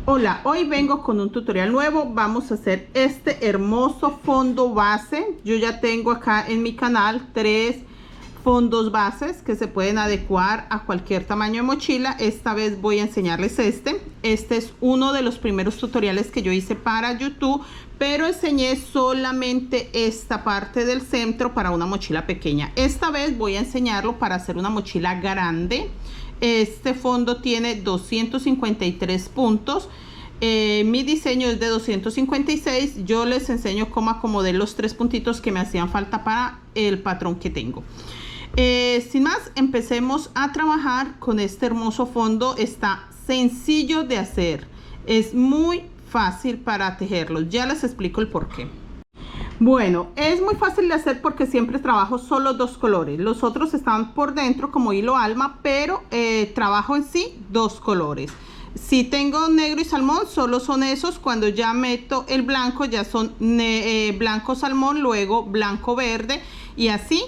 Hola, hoy vengo con un tutorial nuevo. Vamos a hacer este hermoso fondo base. Yo ya tengo acá en mi canal 3 fondos bases que se pueden adecuar a cualquier tamaño de mochila. Esta vez voy a enseñarles este. Este es uno de los primeros tutoriales que yo hice para YouTube, pero enseñé solamente esta parte del centro para una mochila pequeña. Esta vez voy a enseñarlo para hacer una mochila grande. Este fondo tiene 253 puntos. Mi diseño es de 256. Yo les enseño cómo acomodé los 3 puntitos que me hacían falta para el patrón que tengo. Sin más, empecemos a trabajar con este hermoso fondo. Está sencillo de hacer, es muy fácil para tejerlos. Ya les explico el por qué. Bueno, es muy fácil de hacer porque siempre trabajo solo 2 colores. Los otros están por dentro como hilo alma, pero trabajo en sí 2 colores. Si tengo negro y salmón, solo son esos. Cuando ya meto el blanco, ya son blanco salmón, luego blanco verde, y así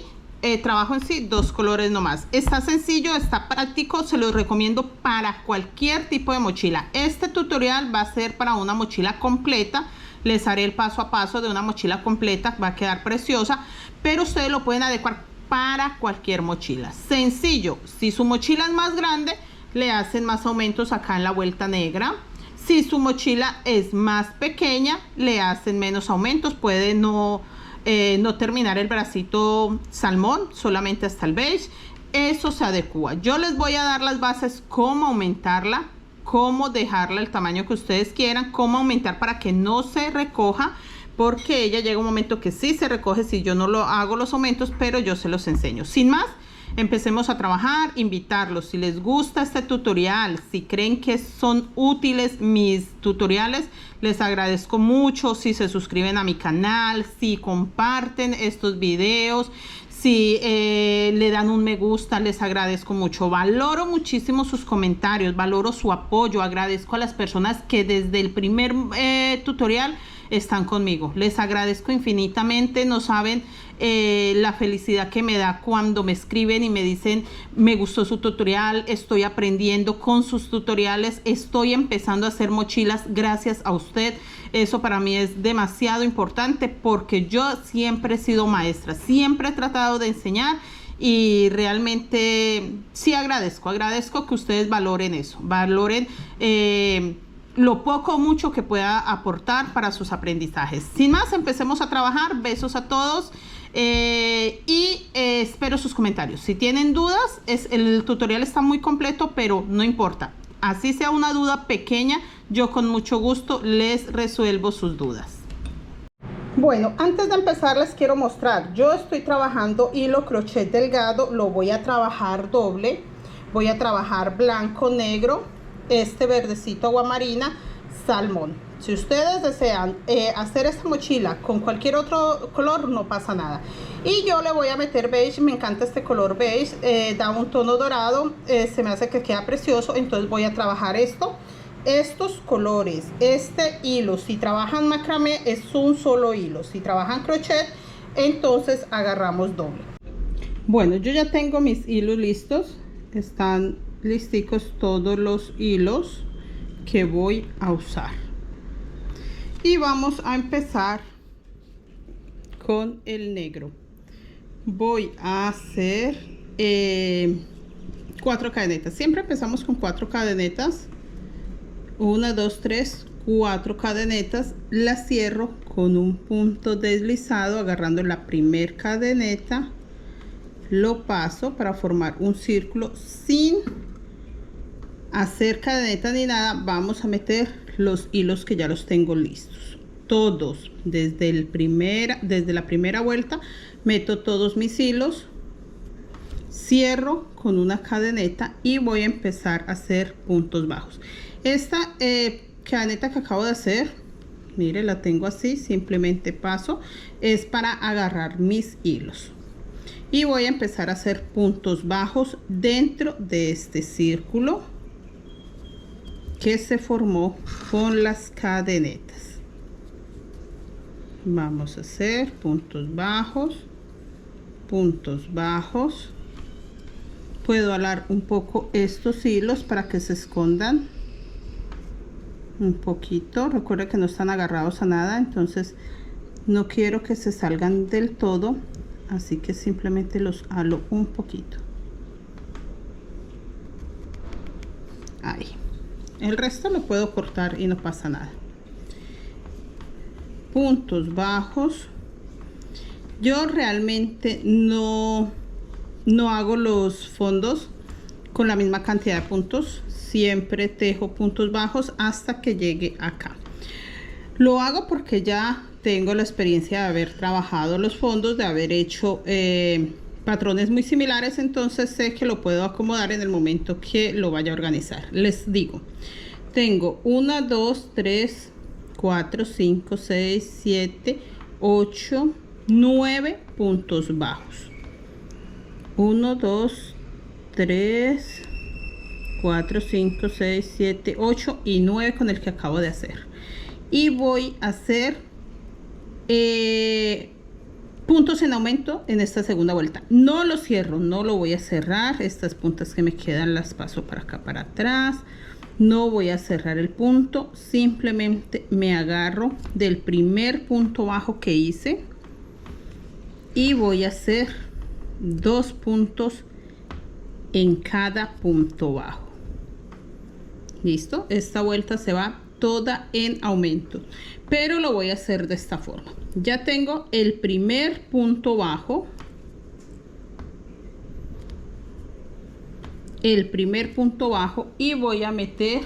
trabajo en sí 2 colores nomás. Está sencillo, está práctico, se los recomiendo para cualquier tipo de mochila. Este tutorial va a ser para una mochila completa. Les haré el paso a paso de una mochila completa, va a quedar preciosa, pero ustedes lo pueden adecuar para cualquier mochila. Sencillo. Si su mochila es más grande, le hacen más aumentos acá en la vuelta negra. Si su mochila es más pequeña, le hacen menos aumentos. Puede no terminar el bracito salmón, solamente hasta el beige. Eso se adecua. Yo les voy a dar las bases, cómo aumentarla, cómo dejarla el tamaño que ustedes quieran, cómo aumentar para que no se recoja, porque ella llega un momento que sí se recoge si yo no lo hago los aumentos, pero yo se los enseño. Sin más, empecemos a trabajar. Invitarlos, si les gusta este tutorial, si creen que son útiles mis tutoriales, les agradezco mucho si se suscriben a mi canal, si comparten estos videos, si le dan un me gusta, les agradezco mucho. Valoro muchísimo sus comentarios, valoro su apoyo. Agradezco a las personas que desde el primer tutorial están conmigo. Les agradezco infinitamente. No saben la felicidad que me da cuando me escriben y me dicen: me gustó su tutorial, estoy aprendiendo con sus tutoriales, estoy empezando a hacer mochilas gracias a usted. Eso para mí es demasiado importante, porque yo siempre he sido maestra, siempre he tratado de enseñar, y realmente sí agradezco que ustedes valoren eso, valoren lo poco o mucho que pueda aportar para sus aprendizajes. Sin más, empecemos a trabajar. Besos a todos y espero sus comentarios. Si tienen dudas, el tutorial está muy completo, pero no importa. Así sea una duda pequeña, yo con mucho gusto les resuelvo sus dudas. Bueno, antes de empezar les quiero mostrar. Yo estoy trabajando hilo crochet delgado, lo voy a trabajar doble. Voy a trabajar blanco, negro, este verdecito aguamarina, salmón. Si ustedes desean hacer esta mochila con cualquier otro color, no pasa nada. Y yo le voy a meter beige. Me encanta este color beige, da un tono dorado, se me hace que queda precioso. Entonces voy a trabajar estos colores, este hilo. Si trabajan macramé es un solo hilo, si trabajan crochet entonces agarramos doble. Bueno, yo ya tengo mis hilos listos, están listicos todos los hilos que voy a usar, y vamos a empezar con el negro. Voy a hacer 4 cadenetas. Siempre empezamos con 4 cadenetas. 1, 2, 3, 4 cadenetas. Las cierro con un punto deslizado, agarrando la primer cadeneta, lo paso para formar un círculo sin hacer cadeneta ni nada. Vamos a meter los hilos que ya los tengo listos, todos. Desde la primera vuelta meto todos mis hilos, cierro con una cadeneta y voy a empezar a hacer puntos bajos. Esta cadeneta que acabo de hacer, mire, la tengo así, simplemente paso, es para agarrar mis hilos, y voy a empezar a hacer puntos bajos dentro de este círculo que se formó con las cadenetas. Vamos a hacer puntos bajos, puntos bajos. Puedo alar un poco estos hilos para que se escondan. un poquito. Recuerda que no están agarrados a nada, entonces no quiero que se salgan del todo, así que simplemente los halo un poquito. Ahí. El resto lo puedo cortar y no pasa nada. Puntos bajos. Yo realmente no hago los fondos con la misma cantidad de puntos. Siempre tejo puntos bajos hasta que llegue acá. Lo hago porque ya tengo la experiencia de haber trabajado los fondos, de haber hecho patrones muy similares, entonces sé que lo puedo acomodar en el momento que lo vaya a organizar. Les digo, tengo 1, 2, 3, 4, 5, 6, 7, 8, 9 puntos bajos. 1, 2, 3, 4, 5, 6, 7, 8 y 9 con el que acabo de hacer. Y voy a hacer puntos en aumento en esta segunda vuelta. No lo cierro, no lo voy a cerrar. Estas puntas que me quedan las paso para acá, para atrás. No voy a cerrar el punto, simplemente me agarro del primer punto bajo que hice y voy a hacer 2 puntos en cada punto bajo. Listo, esta vuelta se va toda en aumento, pero lo voy a hacer de esta forma. Ya tengo el primer punto bajo, y voy a meter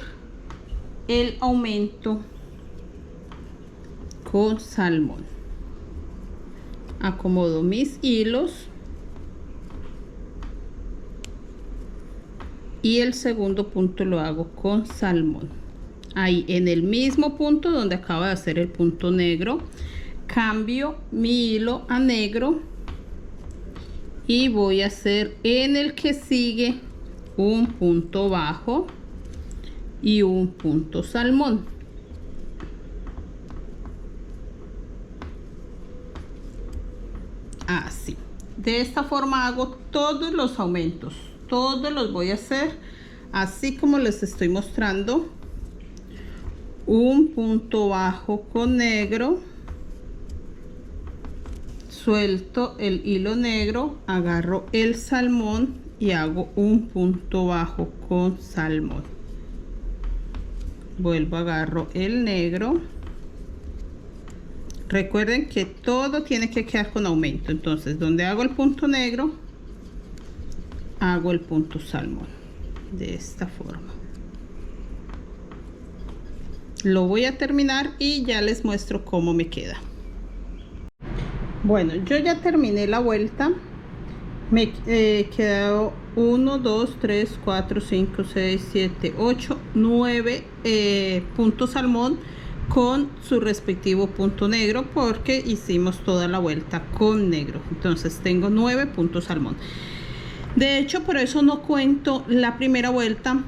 el aumento con salmón. Acomodo mis hilos y el segundo punto lo hago con salmón. Ahí en el mismo punto donde acabo de hacer el punto negro, cambio mi hilo a negro y voy a hacer en el que sigue un punto bajo y un punto salmón. Así, de esta forma hago todos los aumentos, todos los voy a hacer así como les estoy mostrando. Un punto bajo con negro, suelto el hilo negro, agarro el salmón y hago un punto bajo con salmón. Vuelvo, agarro el negro. Recuerden que todo tiene que quedar con aumento, entonces donde hago el punto negro hago el punto salmón de esta forma. Lo voy a terminar y ya les muestro cómo me queda. Bueno, yo ya terminé la vuelta. Me quedó 1, 2, 3, 4, 5, 6, 7, 8, 9 puntos salmón con su respectivo punto negro, porque hicimos toda la vuelta con negro. Entonces tengo 9 puntos salmón. De hecho, por eso no cuento la primera vuelta,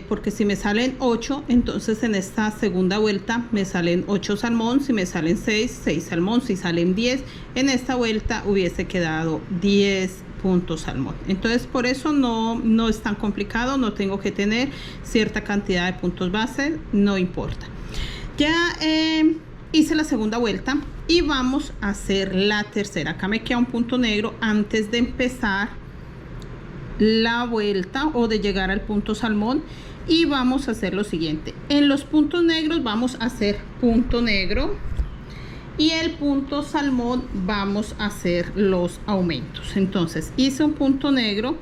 porque si me salen 8, entonces en esta segunda vuelta me salen 8 salmón. Si me salen 6, 6 salmón. Si salen 10, en esta vuelta hubiese quedado 10 puntos salmón. Entonces por eso no es tan complicado, no tengo que tener cierta cantidad de puntos base, no importa. Ya hice la segunda vuelta y vamos a hacer la tercera. Acá me queda un punto negro antes de empezar la vuelta o de llegar al punto salmón, y vamos a hacer lo siguiente. En los puntos negros vamos a hacer punto negro y el punto salmón vamos a hacer los aumentos. Entonces hice un punto negro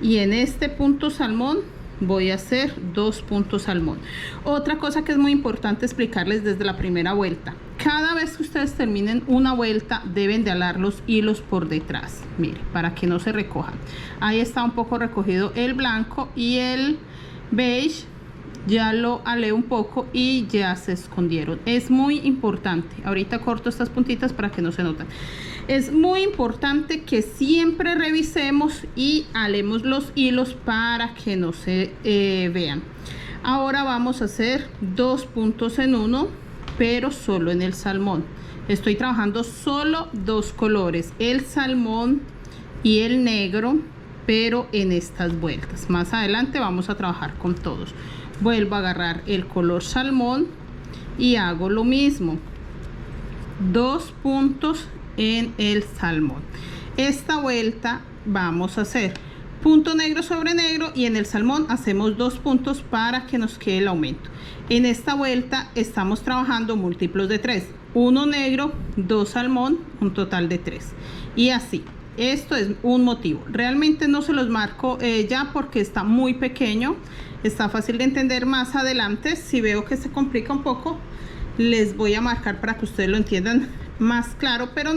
y en este punto salmón voy a hacer 2 puntos salmón. Otra cosa que es muy importante explicarles desde la primera vuelta: cada vez que ustedes terminen una vuelta deben de alar los hilos por detrás, mire, para que no se recojan. Ahí está un poco recogido el blanco y el beige, ya lo alé un poco y ya se escondieron. Es muy importante, ahorita corto estas puntitas para que no se noten. Es muy importante que siempre revisemos y alemos los hilos para que no se vean. Ahora vamos a hacer 2 puntos en uno, pero solo en el salmón. Estoy trabajando solo 2 colores, el salmón y el negro, pero en estas vueltas. Más adelante vamos a trabajar con todos. vuelvo a agarrar el color salmón y hago lo mismo, 2 puntos en el salmón. Esta vuelta vamos a hacer punto negro sobre negro y en el salmón hacemos 2 puntos para que nos quede el aumento. En esta vuelta estamos trabajando múltiplos de 3, 1 negro, 2 salmón, un total de 3, y así. Esto es un motivo. Realmente no se los marco ya porque está muy pequeño, está fácil de entender. Más adelante, si veo que se complica un poco, les voy a marcar para que ustedes lo entiendan más claro, pero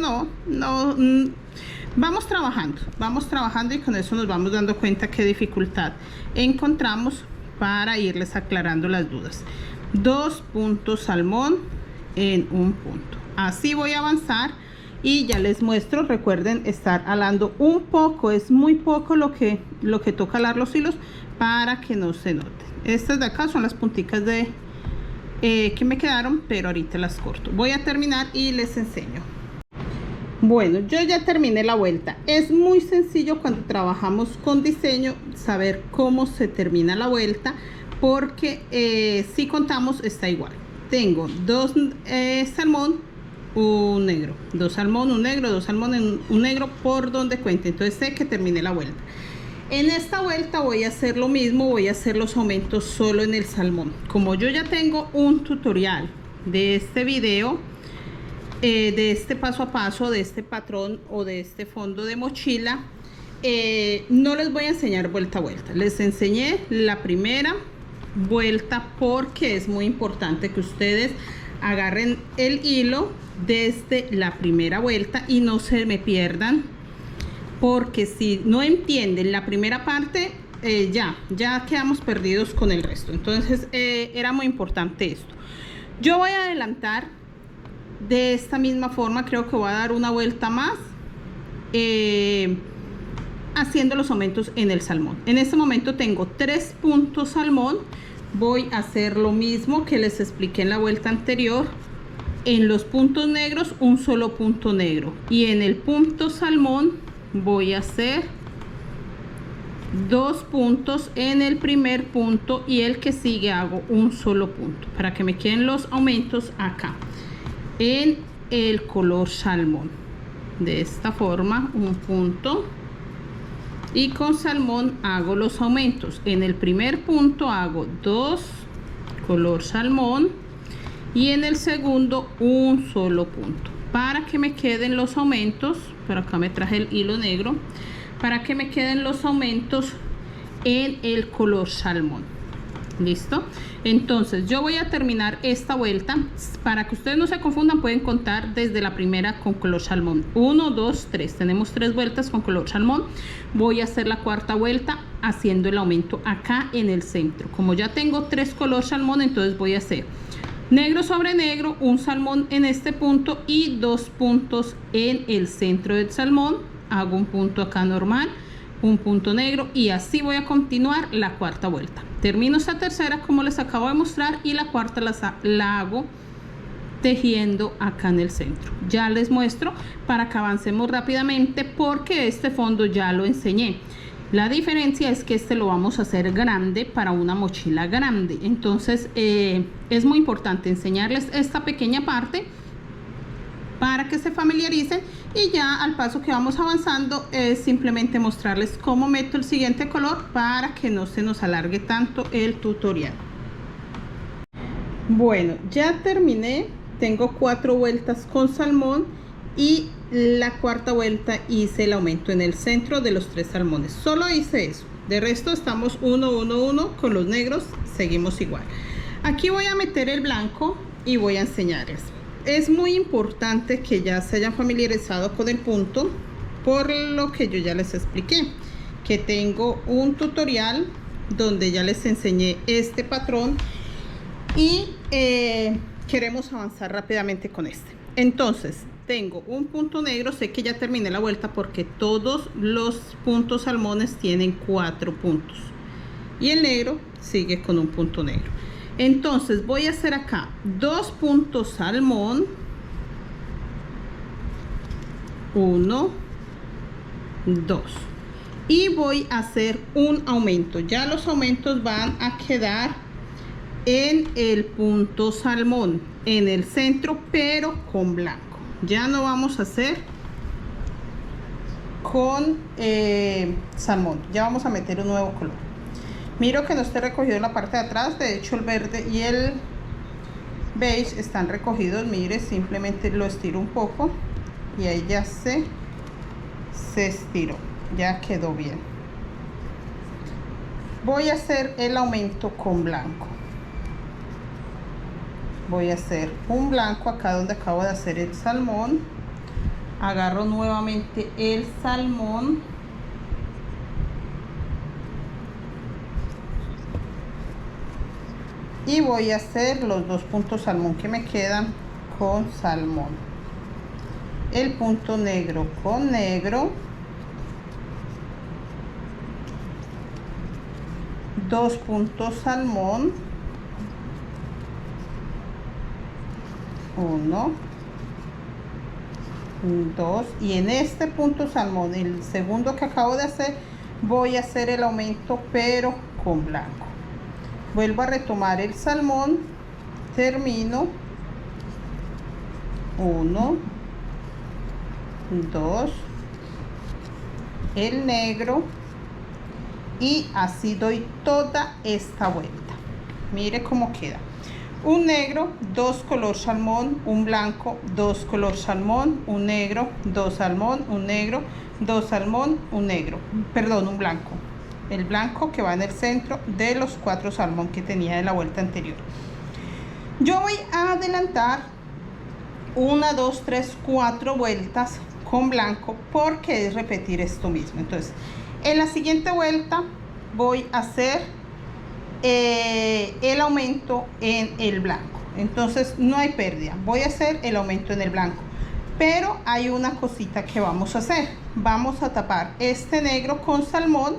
vamos trabajando y con eso nos vamos dando cuenta qué dificultad encontramos para irles aclarando las dudas. 2 puntos salmón en un punto. Así voy a avanzar y ya les muestro. Recuerden estar alando un poco, es muy poco lo que toca alar los hilos para que no se noten. Estas de acá son las punticas de que me quedaron, pero ahorita las corto. Voy a terminar y les enseño. Bueno, yo ya terminé la vuelta. Es muy sencillo cuando trabajamos con diseño saber cómo se termina la vuelta, porque si contamos está igual. Tengo 2 salmón, un negro, 2 salmón, un negro, 2 salmón, un negro por donde cuente. Entonces sé que terminé la vuelta. En esta vuelta voy a hacer lo mismo, voy a hacer los aumentos solo en el salmón. Como yo ya tengo un tutorial de este video, de este paso a paso, de este patrón o de este fondo de mochila, no les voy a enseñar vuelta a vuelta. Les enseñé la primera vuelta porque es muy importante que ustedes agarren el hilo desde la primera vuelta y no se me pierdan, porque si no entienden la primera parte, ya quedamos perdidos con el resto. Entonces era muy importante esto. Yo voy a adelantar de esta misma forma, creo que voy a dar una vuelta más haciendo los aumentos en el salmón. En este momento tengo 3 puntos salmón. Voy a hacer lo mismo que les expliqué en la vuelta anterior. En los puntos negros, un solo punto negro, y en el punto salmón voy a hacer 2 puntos en el primer punto y el que sigue hago un solo punto para que me queden los aumentos acá en el color salmón. De esta forma, un punto, y con salmón hago los aumentos. En el primer punto hago 2 color salmón y en el segundo un solo punto para que me queden los aumentos. Pero acá me traje el hilo negro para que me queden los aumentos en el color salmón. ¿Listo? Entonces yo voy a terminar esta vuelta. Para que ustedes no se confundan, pueden contar desde la primera con color salmón. 1, 2, 3. Tenemos 3 vueltas con color salmón. Voy a hacer la cuarta vuelta haciendo el aumento acá en el centro. Como ya tengo 3 color salmón, entonces voy a hacer negro sobre negro, un salmón en este punto y 2 puntos en el centro del salmón. Hago un punto acá normal, un punto negro, y así voy a continuar la cuarta vuelta. Termino esta tercera como les acabo de mostrar y la cuarta la hago tejiendo acá en el centro. Ya les muestro para que avancemos rápidamente porque este fondo ya lo enseñé. La diferencia es que este lo vamos a hacer grande para una mochila grande. Entonces es muy importante enseñarles esta pequeña parte para que se familiaricen, y ya al paso que vamos avanzando es simplemente mostrarles cómo meto el siguiente color para que no se nos alargue tanto el tutorial. Bueno, ya terminé. Tengo 4 vueltas con salmón y la cuarta vuelta hice el aumento en el centro de los 3 salmones. Solo hice eso. De resto estamos 1, 1, 1 con los negros. Seguimos igual. Aquí voy a meter el blanco y voy a enseñarles. Es muy importante que ya se hayan familiarizado con el punto, por lo que yo ya les expliqué, que tengo un tutorial donde ya les enseñé este patrón y queremos avanzar rápidamente con este. Entonces tengo un punto negro, sé que ya terminé la vuelta porque todos los puntos salmones tienen 4 puntos y el negro sigue con un punto negro. Entonces voy a hacer acá 2 puntos salmón, 1, 2, y voy a hacer un aumento. Ya los aumentos van a quedar en el punto salmón en el centro, pero con blanco. Ya no vamos a hacer con salmón, ya vamos a meter un nuevo color. Miro que no esté recogido en la parte de atrás, de hecho el verde y el beige están recogidos. Mire, simplemente lo estiro un poco y ahí ya se estiró, ya quedó bien. Voy a hacer el aumento con blanco. Voy a hacer un blanco acá donde acabo de hacer el salmón. Agarro nuevamente el salmón. Y voy a hacer los dos puntos salmón que me quedan con salmón. El punto negro con negro. Dos puntos salmón. Uno, dos, y en este punto salmón, el segundo que acabo de hacer, voy a hacer el aumento pero con blanco. Vuelvo a retomar el salmón, termino, 1, 2, el negro, y así doy toda esta vuelta. Mire cómo queda. Un negro, dos color salmón, un blanco, dos color salmón, un negro, dos salmón, un negro, dos salmón, un negro, perdón, un blanco. El blanco que va en el centro de los 4 salmón que tenía de la vuelta anterior. Yo voy a adelantar 1, 2, 3, 4 vueltas con blanco porque es repetir esto mismo. Entonces, en la siguiente vuelta voy a hacer el aumento en el blanco. Entonces no hay pérdida, voy a hacer el aumento en el blanco, pero hay una cosita que vamos a hacer. Vamos a tapar este negro con salmón,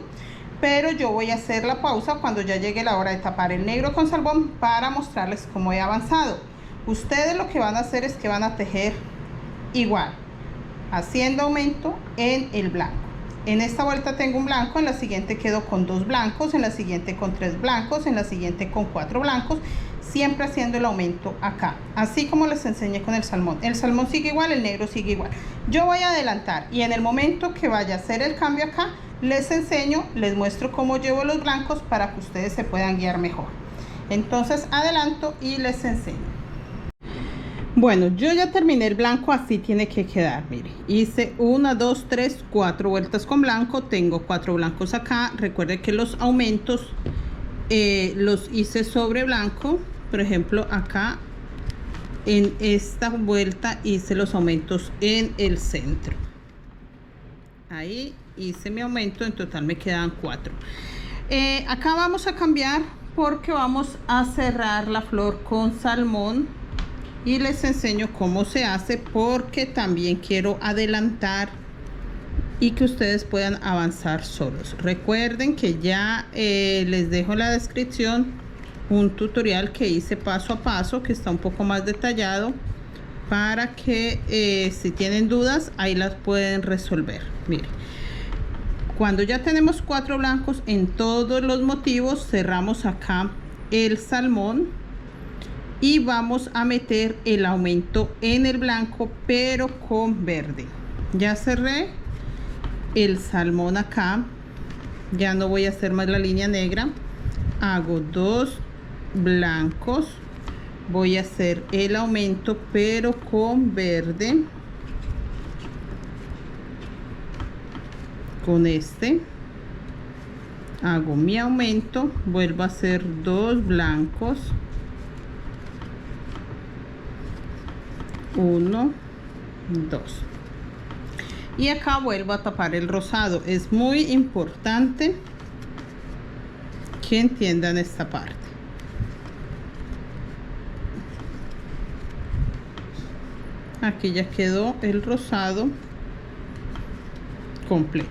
pero yo voy a hacer la pausa cuando ya llegue la hora de tapar el negro con salmón para mostrarles cómo he avanzado. Ustedes lo que van a hacer es que van a tejer igual, haciendo aumento en el blanco. En esta vuelta tengo un blanco, en la siguiente quedo con 2 blancos, en la siguiente con 3 blancos, en la siguiente con 4 blancos, siempre haciendo el aumento acá, así como les enseñé con el salmón. El salmón sigue igual, el negro sigue igual. Yo voy a adelantar y en el momento que vaya a hacer el cambio acá, les enseño, les muestro cómo llevo los blancos para que ustedes se puedan guiar mejor. Entonces adelanto y les enseño. Bueno, yo ya terminé el blanco, así tiene que quedar. Mire, hice 1, 2, 3, 4 vueltas con blanco, tengo 4 blancos acá. Recuerde que los aumentos los hice sobre blanco. Por ejemplo, acá en esta vuelta hice los aumentos en el centro. Ahí hice mi aumento, en total me quedan 4. Acá vamos a cambiar porque vamos a cerrar la flor con salmón. Y les enseño cómo se hace porque también quiero adelantar y que ustedes puedan avanzar solos. Recuerden que ya les dejo en la descripción un tutorial que hice paso a paso, que está un poco más detallado, para que si tienen dudas ahí las pueden resolver. Miren, cuando ya tenemos 4 blancos en todos los motivos, cerramos acá el salmón. Y vamos a meter el aumento en el blanco, pero con verde. Ya cerré el salmón acá. Ya no voy a hacer más la línea negra. Hago 2 blancos. Voy a hacer el aumento, pero con verde. Con este. Hago mi aumento. Vuelvo a hacer 2 blancos. 1, 2, y acá vuelvo a tapar el rosado. Es muy importante que entiendan esta parte. Aquí ya quedó el rosado completo.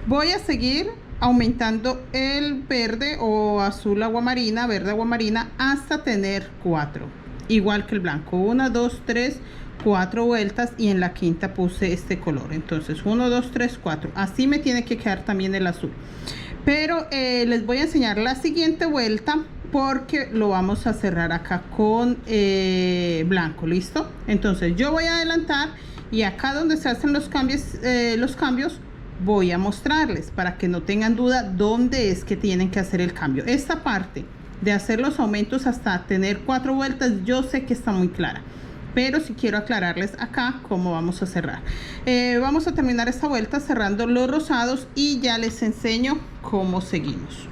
Voy a seguir aumentando el verde o azul aguamarina, verde aguamarina, hasta tener 4. Igual que el blanco, 1, 2, 3, 4 vueltas, y en la quinta puse este color. Entonces 1, 2, 3, 4, así me tiene que quedar también el azul. Pero les voy a enseñar la siguiente vuelta porque lo vamos a cerrar acá con blanco. ¿Listo? Entonces yo voy a adelantar y acá donde se hacen los cambios voy a mostrarles para que no tengan duda dónde es que tienen que hacer el cambio. Esta parte de hacer los aumentos hasta tener 4 vueltas yo sé que está muy clara, pero si quiero aclararles acá cómo vamos a cerrar. Vamos a terminar esta vuelta cerrando los rosados y ya les enseño cómo seguimos.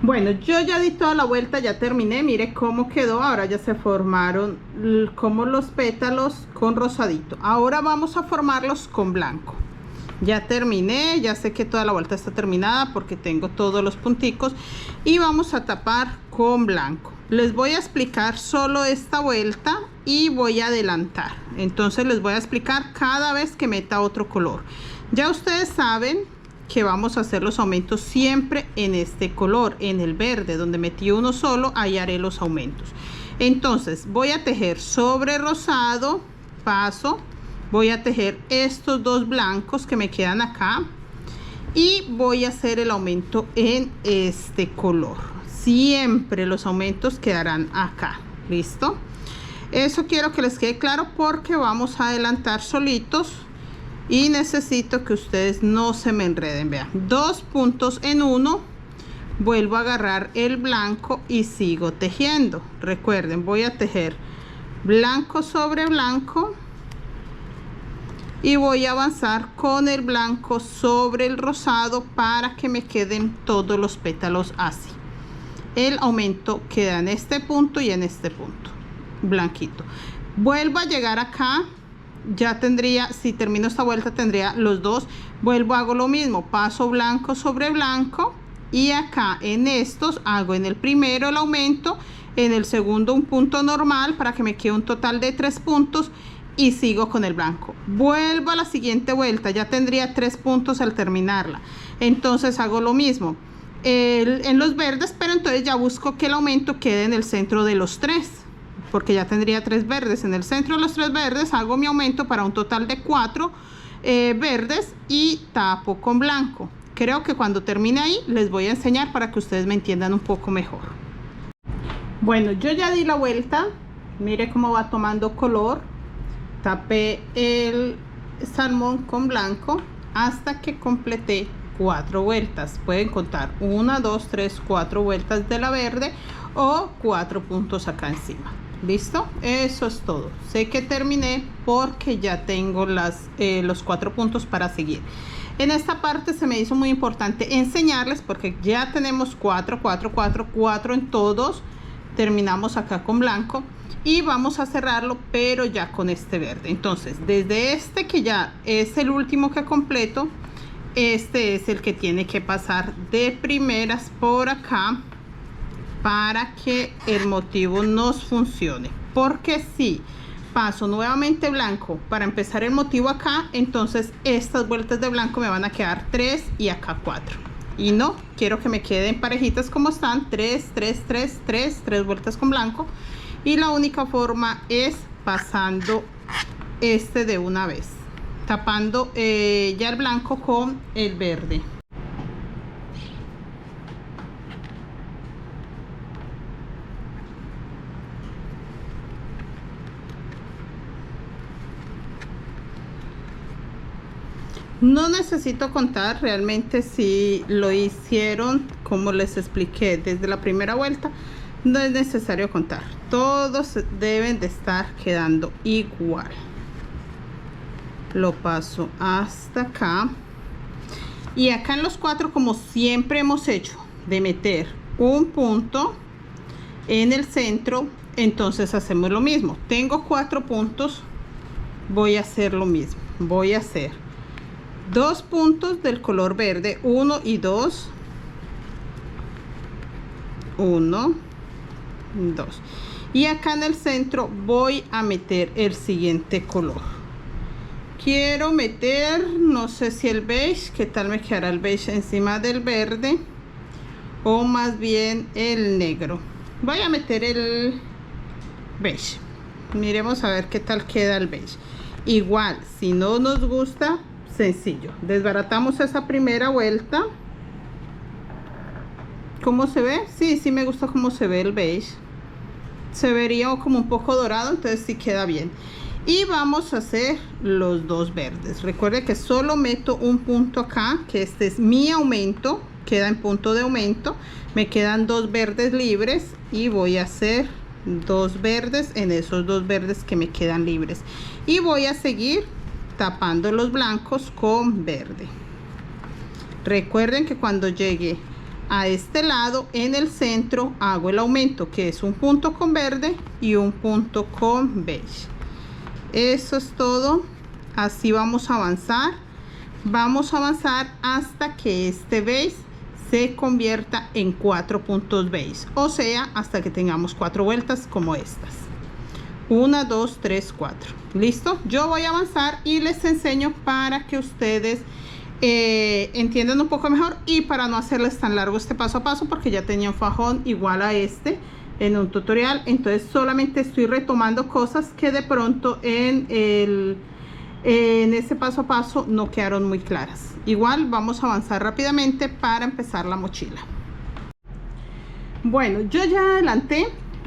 Bueno, yo ya di toda la vuelta, ya terminé, mire cómo quedó. Ahora ya se formaron como los pétalos con rosadito. Ahora vamos a formarlos con blanco. Ya terminé, ya sé que toda la vuelta está terminada porque tengo todos los punticos y vamos a tapar con blanco. Les voy a explicar solo esta vuelta y voy a adelantar. Entonces les voy a explicar cada vez que meta otro color. Ya ustedes saben que vamos a hacer los aumentos siempre en este color, en el verde, donde metí uno solo, ahí haré los aumentos. Entonces voy a tejer sobre rosado, paso, voy a tejer estos dos blancos que me quedan acá y voy a hacer el aumento en este color. Siempre los aumentos quedarán acá. ¿Listo? Eso quiero que les quede claro porque vamos a adelantar solitos y necesito que ustedes no se me enreden. Vean, 2 puntos en uno, vuelvo a agarrar el blanco y sigo tejiendo. Recuerden, voy a tejer blanco sobre blanco y voy a avanzar con el blanco sobre el rosado para que me queden todos los pétalos así. El aumento queda en este punto y en este punto blanquito. Vuelvo a llegar acá, ya tendría, si termino esta vuelta tendría los dos. Vuelvo, hago lo mismo, paso blanco sobre blanco y acá en estos hago en el primero el aumento, en el segundo un punto normal para que me quede un total de 3 puntos y sigo con el blanco. Vuelvo a la siguiente vuelta, ya tendría 3 puntos al terminarla. Entonces hago lo mismo en los verdes, pero entonces ya busco que el aumento quede en el centro de los 3, porque ya tendría 3 verdes. En el centro de los 3 verdes hago mi aumento para un total de 4 verdes y tapo con blanco. Creo que cuando termine ahí les voy a enseñar para que ustedes me entiendan un poco mejor. Bueno, yo ya di la vuelta, mire cómo va tomando color. Tapé el salmón con blanco hasta que completé 4 vueltas. Pueden contar 1, 2, 3, 4 vueltas de la verde o 4 puntos acá encima. ¿Listo? Eso es todo. Sé que terminé porque ya tengo los 4 puntos para seguir. En esta parte se me hizo muy importante enseñarles porque ya tenemos 4 en todos. Terminamos acá con blanco y vamos a cerrarlo, pero ya con este verde. Entonces desde este, que ya es el último que completo, este es el que tiene que pasar de primeras por acá para que el motivo nos funcione. Porque si paso nuevamente blanco para empezar el motivo acá, entonces estas vueltas de blanco me van a quedar 3 y acá 4. Y no, quiero que me queden parejitas como están, 3, 3, 3, 3, 3 vueltas con blanco. Y la única forma es pasando este de una vez, tapando ya el blanco con el verde. No necesito contar, realmente si lo hicieron como les expliqué desde la primera vuelta, no es necesario contar. Todos deben de estar quedando igual. Lo paso hasta acá. Y acá en los 4, como siempre hemos hecho, de meter un punto en el centro, entonces hacemos lo mismo. Tengo 4 puntos, voy a hacer lo mismo. Voy a hacer 2 puntos del color verde, 1 y 2, 1, 2, y acá en el centro voy a meter el siguiente color. Quiero meter, no sé si el beige, qué tal me quedará el beige encima del verde, o más bien el negro. Voy a meter el beige, miremos a ver qué tal queda el beige. Igual, si no nos gusta, sencillo, desbaratamos esa primera vuelta ¿Cómo se ve? Sí, sí me gusta cómo se ve el beige. Se vería como un poco dorado, entonces sí queda bien. Y vamos a hacer los dos verdes. Recuerde que solo meto un punto acá, que este es mi aumento, queda en punto de aumento. Me quedan dos verdes libres y voy a hacer dos verdes en esos dos verdes que me quedan libres. Y voy a seguir tapando los blancos con verde. Recuerden que cuando llegue a este lado en el centro hago el aumento, que es un punto con verde y un punto con beige. Eso es todo. Así vamos a avanzar. Vamos a avanzar hasta que este beige se convierta en 4 puntos beige, o sea, hasta que tengamos 4 vueltas como estas. 1, 2, 3, 4. Listo. Yo voy a avanzar y les enseño para que ustedes entiendan un poco mejor y para no hacerles tan largo este paso a paso, porque ya tenía un fajón igual a este en un tutorial. Entonces solamente estoy retomando cosas que de pronto en este paso a paso no quedaron muy claras. Igual vamos a avanzar rápidamente para empezar la mochila. Bueno, yo ya adelanté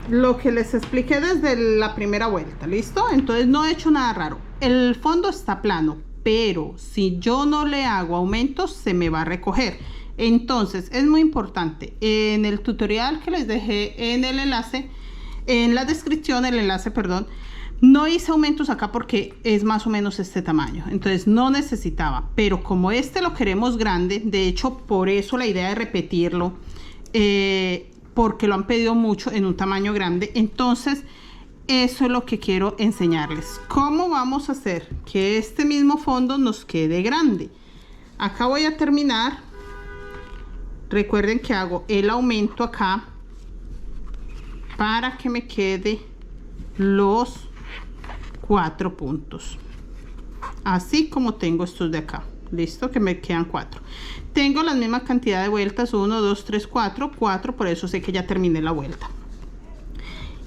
lo que les expliqué desde la primera vuelta. ¿Listo? Entonces no he hecho nada raro. El fondo está plano, pero si yo no le hago aumentos se me va a recoger. Entonces es muy importante, en el tutorial que les dejé en el enlace, en la descripción, el enlace, perdón, no hice aumentos acá porque es más o menos este tamaño, entonces no necesitaba, pero como este lo queremos grande, de hecho por eso la idea de repetirlo, porque lo han pedido mucho en un tamaño grande. Entonces eso es lo que quiero enseñarles, cómo vamos a hacer que este mismo fondo nos quede grande. Acá voy a terminar. Recuerden que hago el aumento acá para que me quede los 4 puntos, así como tengo estos de acá. Listo, que me quedan 4. Tengo la misma cantidad de vueltas, 1, 2, 3, 4, 4, por eso sé que ya terminé la vuelta.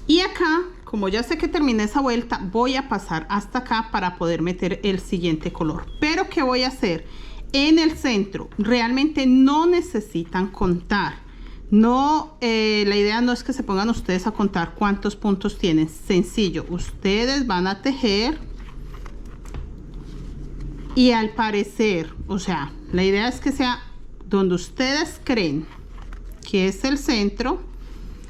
Y acá, como ya sé que terminé esa vuelta, voy a pasar hasta acá para poder meter el siguiente color. Pero ¿qué voy a hacer? En el centro realmente no necesitan contar. No, la idea no es que se pongan ustedes a contar cuántos puntos tienen. Sencillo, ustedes van a tejer y al parecer, o sea, la idea es que sea donde ustedes creen que es el centro.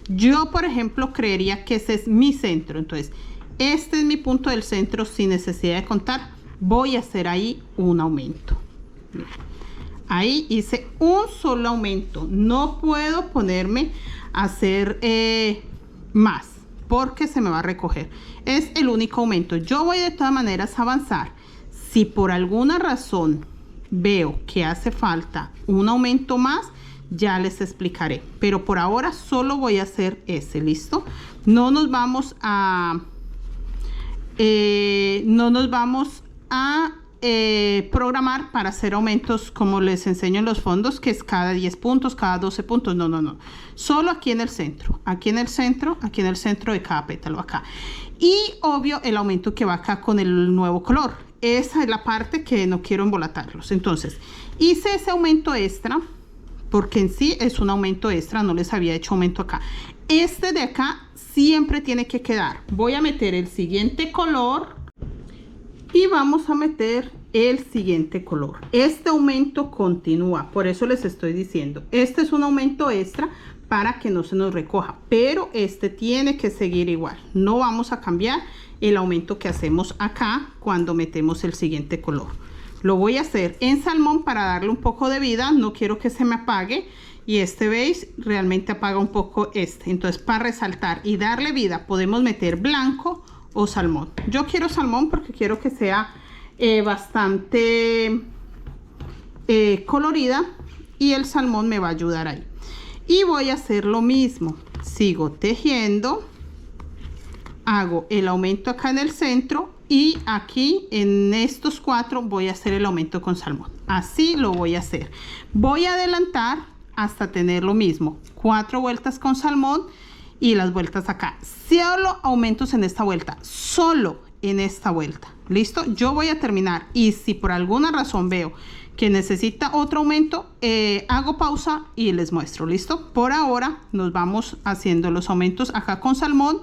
Yo, por ejemplo, creería que ese es mi centro. Entonces, este es mi punto del centro sin necesidad de contar. Voy a hacer ahí un aumento. Ahí hice un solo aumento. No puedo ponerme a hacer más porque se me va a recoger. Es el único aumento. Yo voy de todas maneras a avanzar. Si por alguna razón veo que hace falta un aumento más, ya les explicaré. Pero por ahora solo voy a hacer ese. ¿Listo? No nos vamos a programar para hacer aumentos como les enseño en los fondos, que es cada 10 puntos, cada 12 puntos. No, no, no. Solo aquí en el centro. Aquí en el centro, aquí en el centro de cada pétalo acá. Y obvio el aumento que va acá con el nuevo color. Esa es la parte que no quiero embolatarlos. Entonces, hice ese aumento extra, porque en sí es un aumento extra, no les había hecho aumento acá. Este de acá siempre tiene que quedar. Voy a meter el siguiente color y vamos a meter el siguiente color. Este aumento continúa, por eso les estoy diciendo, este es un aumento extra para que no se nos recoja, pero este tiene que seguir igual. No vamos a cambiar el aumento que hacemos acá cuando metemos el siguiente color. Lo voy a hacer en salmón para darle un poco de vida, no quiero que se me apague, y este veis realmente apaga un poco este. Entonces, para resaltar y darle vida podemos meter blanco o salmón. Yo quiero salmón porque quiero que sea bastante colorida, y el salmón me va a ayudar ahí. Y voy a hacer lo mismo, sigo tejiendo, hago el aumento acá en el centro y aquí en estos 4 voy a hacer el aumento con salmón. Así lo voy a hacer. Voy a adelantar hasta tener lo mismo, 4 vueltas con salmón y las vueltas acá. Solo aumentos en esta vuelta, solo en esta vuelta. ¿Listo? Yo voy a terminar, y si por alguna razón veo que necesita otro aumento, hago pausa y les muestro. ¿Listo? Por ahora nos vamos haciendo los aumentos acá con salmón.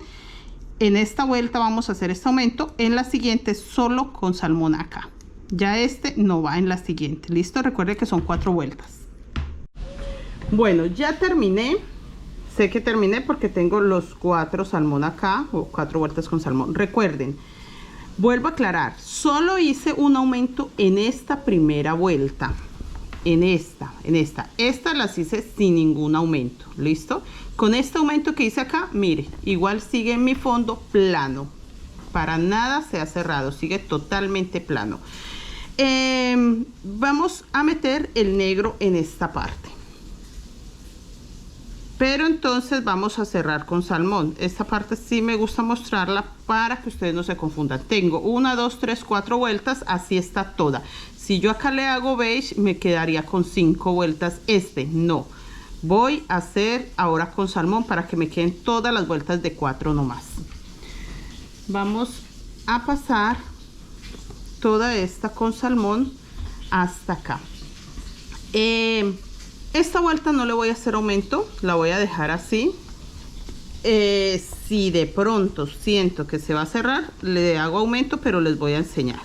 En esta vuelta vamos a hacer este aumento, en la siguiente solo con salmón acá. Ya este no va en la siguiente. ¿Listo? Recuerden que son 4 vueltas. Bueno, ya terminé. Sé que terminé porque tengo los 4 salmón acá, o 4 vueltas con salmón. Recuerden, vuelvo a aclarar, solo hice un aumento en esta primera vuelta. En esta. Estas las hice sin ningún aumento. ¿Listo? Con este aumento que hice acá, mire, igual sigue en mi fondo plano. Para nada se ha cerrado, sigue totalmente plano. Vamos a meter el negro en esta parte. Pero entonces vamos a cerrar con salmón. Esta parte sí me gusta mostrarla para que ustedes no se confundan. Tengo 1, 2, 3, 4 vueltas, así está toda. Si yo acá le hago beige, me quedaría con 5 vueltas. No. Voy a hacer ahora con salmón para que me queden todas las vueltas de 4 nomás. Vamos a pasar toda esta con salmón hasta acá. Esta vuelta no le voy a hacer aumento, la voy a dejar así. Si de pronto siento que se va a cerrar, le hago aumento, pero les voy a enseñar.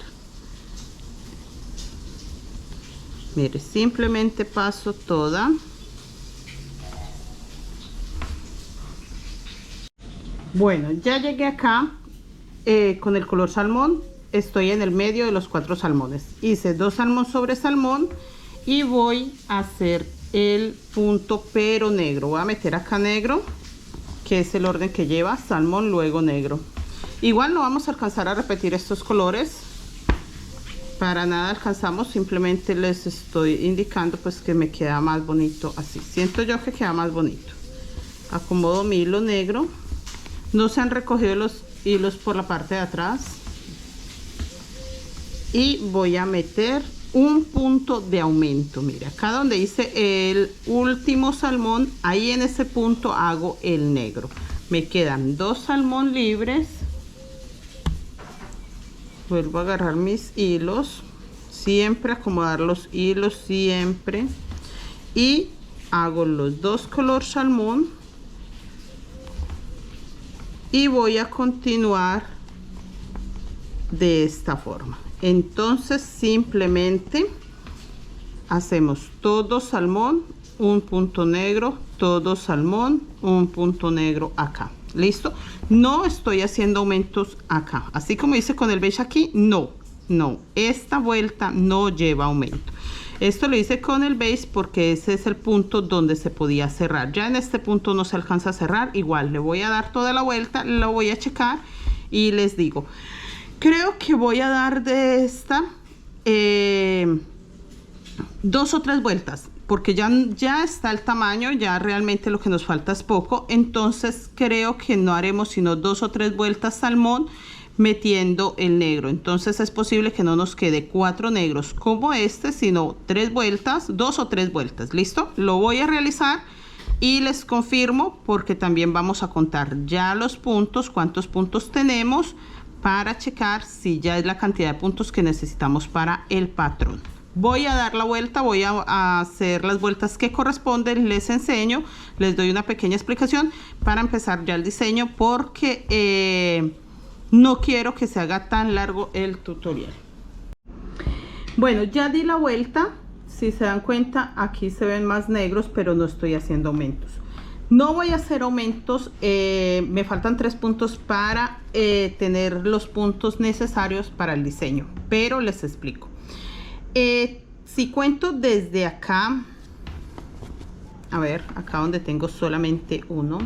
Mire, simplemente paso toda. Bueno, ya llegué acá con el color salmón. Estoy en el medio de los 4 salmones. Hice 2 salmón sobre salmón y voy a hacer el punto pero negro. Voy a meter acá negro, que es el orden que lleva salmón, luego negro. Igual no vamos a alcanzar a repetir estos colores, para nada alcanzamos, simplemente les estoy indicando pues que me queda más bonito así. Siento yo que queda más bonito. Acomodo mi hilo negro, no se han recogido los hilos por la parte de atrás, y voy a meter un punto de aumento. Mira, acá donde hice el último salmón, ahí en ese punto hago el negro. Me quedan 2 salmón libres. Vuelvo a agarrar mis hilos, siempre acomodar los hilos siempre, y hago los 2 color salmón y voy a continuar de esta forma. Entonces simplemente hacemos todo salmón, un punto negro, todo salmón, un punto negro acá. ¿Listo? No estoy haciendo aumentos acá, así como hice con el beige aquí. No, esta vuelta no lleva aumento. Esto lo hice con el beige porque ese es el punto donde se podía cerrar. Ya en este punto no se alcanza a cerrar. Igual le voy a dar toda la vuelta, lo voy a checar y les digo, creo que voy a dar de esta 2 o 3 vueltas, porque ya está el tamaño, ya realmente lo que nos falta es poco. Entonces creo que no haremos sino 2 o 3 vueltas salmón metiendo el negro. Entonces es posible que no nos quede 4 negros como este, sino 3 vueltas, 2 o 3 vueltas. ¿Listo? Lo voy a realizar y les confirmo, porque también vamos a contar ya los puntos, cuántos puntos tenemos, para checar si ya es la cantidad de puntos que necesitamos para el patrón. Voy a dar la vuelta, voy a hacer las vueltas que corresponden, les enseño, les doy una pequeña explicación para empezar ya el diseño, porque no quiero que se haga tan largo el tutorial. Bueno, ya di la vuelta. Si se dan cuenta, aquí se ven más negros, pero no estoy haciendo aumentos. No voy a hacer aumentos, me faltan 3 puntos para tener los puntos necesarios para el diseño, pero les explico. Si cuento desde acá, a ver, acá donde tengo solamente uno,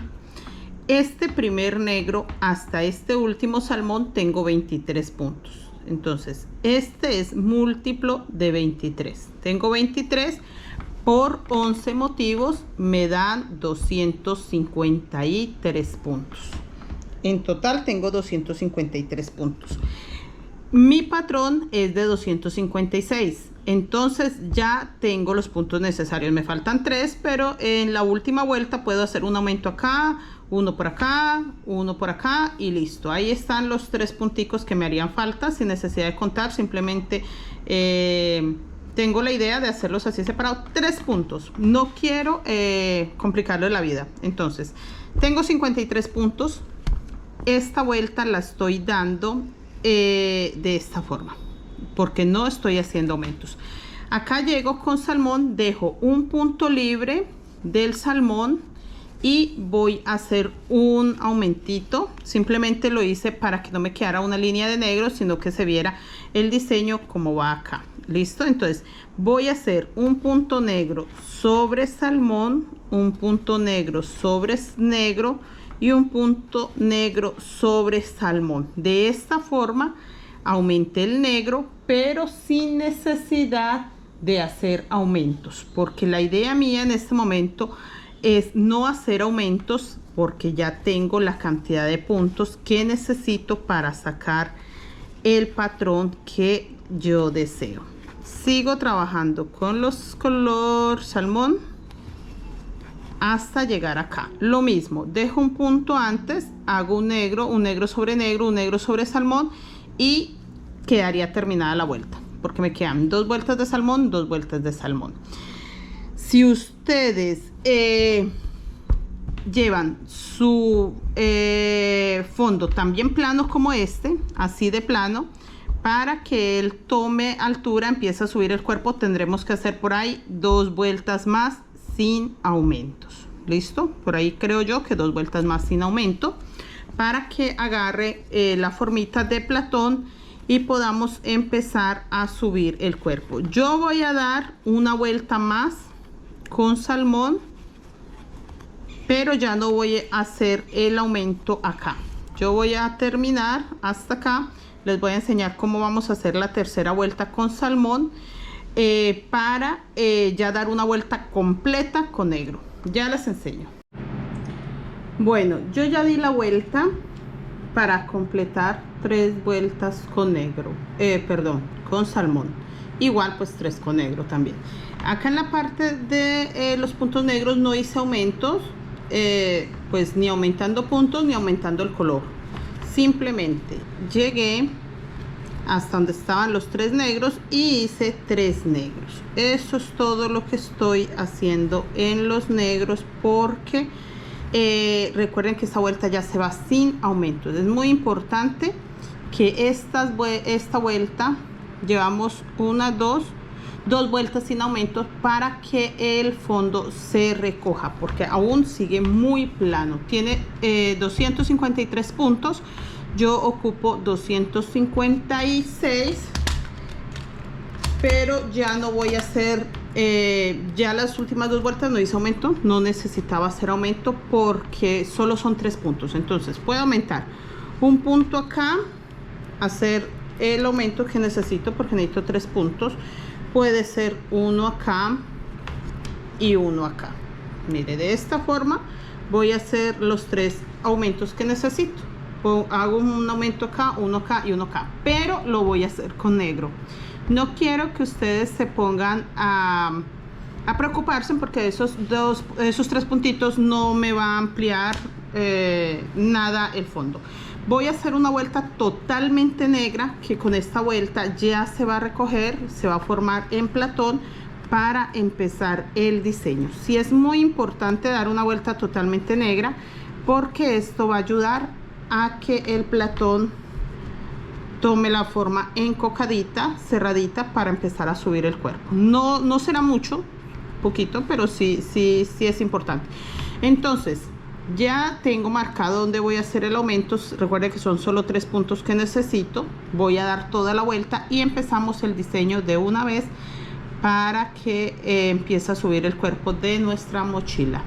este primer negro hasta este último salmón tengo 23 puntos. Entonces este es múltiplo de 23. Tengo 23 por 11 motivos, me dan 253 puntos. En total tengo 253 puntos. Mi patrón es de 256, entonces ya tengo los puntos necesarios. Me faltan 3, pero en la última vuelta puedo hacer un aumento acá, uno por acá, uno por acá y listo. Ahí están los 3 punticos que me harían falta sin necesidad de contar. Simplemente tengo la idea de hacerlos así separados, 3 puntos. No quiero complicarle la vida. Entonces, tengo 53 puntos. Esta vuelta la estoy dando de esta forma, porque no estoy haciendo aumentos. Acá llego con salmón, dejo un punto libre del salmón y voy a hacer un aumentito. Simplemente lo hice para que no me quedara una línea de negro, sino que se viera el diseño como va acá. Listo, entonces voy a hacer un punto negro sobre salmón, un punto negro sobre negro y un punto negro sobre salmón. De esta forma aumenté el negro, pero sin necesidad de hacer aumentos, porque la idea mía en este momento es no hacer aumentos, porque ya tengo la cantidad de puntos que necesito para sacar el patrón que yo deseo. Sigo trabajando con los color salmón hasta llegar acá. Lo mismo, dejo un punto antes, hago un negro sobre negro, un negro sobre salmón y quedaría terminada la vuelta, porque me quedan 2 vueltas de salmón, 2 vueltas de salmón. Si ustedes llevan su fondo también plano como este, así de plano, para que él tome altura, empiece a subir el cuerpo, tendremos que hacer por ahí 2 vueltas más sin aumentos. ¿Listo? Por ahí creo yo que 2 vueltas más sin aumento, para que agarre la formita de Platón y podamos empezar a subir el cuerpo. Yo voy a dar una vuelta más con salmón, pero ya no voy a hacer el aumento acá. Yo voy a terminar hasta acá. Les voy a enseñar cómo vamos a hacer la tercera vuelta con salmón, para ya dar una vuelta completa con negro. Ya les enseño. Bueno, yo ya di la vuelta para completar 3 vueltas con negro, perdón, con salmón. Igual pues 3 con negro también. Acá en la parte de los puntos negros no hice aumentos, pues ni aumentando puntos ni aumentando el color. Simplemente llegué hasta donde estaban los 3 negros y hice 3 negros. Eso es todo lo que estoy haciendo en los negros, porque recuerden que esta vuelta ya se va sin aumentos. Es muy importante que esta vuelta llevamos dos vueltas sin aumentos para que el fondo se recoja, porque aún sigue muy plano. Tiene 253 puntos. Yo ocupo 256, pero ya no voy a hacer, ya las últimas 2 vueltas no hice aumento, no necesitaba hacer aumento porque solo son 3 puntos. Entonces puedo aumentar un punto acá, hacer el aumento que necesito porque necesito 3 puntos. Puede ser uno acá y uno acá. Mire, de esta forma voy a hacer los 3 aumentos que necesito. Hago un aumento acá, uno acá y uno acá, pero lo voy a hacer con negro. No quiero que ustedes se pongan a preocuparse, porque esos 3 puntitos no me va a ampliar nada el fondo. Voy a hacer una vuelta totalmente negra, que con esta vuelta ya se va a recoger, se va a formar en Platón para empezar el diseño. Sí, es muy importante dar una vuelta totalmente negra, porque esto va a ayudar a que el Platón tome la forma encocadita, cerradita, para empezar a subir el cuerpo. No será mucho, poquito, pero sí es importante. Entonces ya tengo marcado donde voy a hacer el aumento. Recuerden que son solo 3 puntos que necesito. Voy a dar toda la vuelta y empezamos el diseño de una vez, para que empiece a subir el cuerpo de nuestra mochila.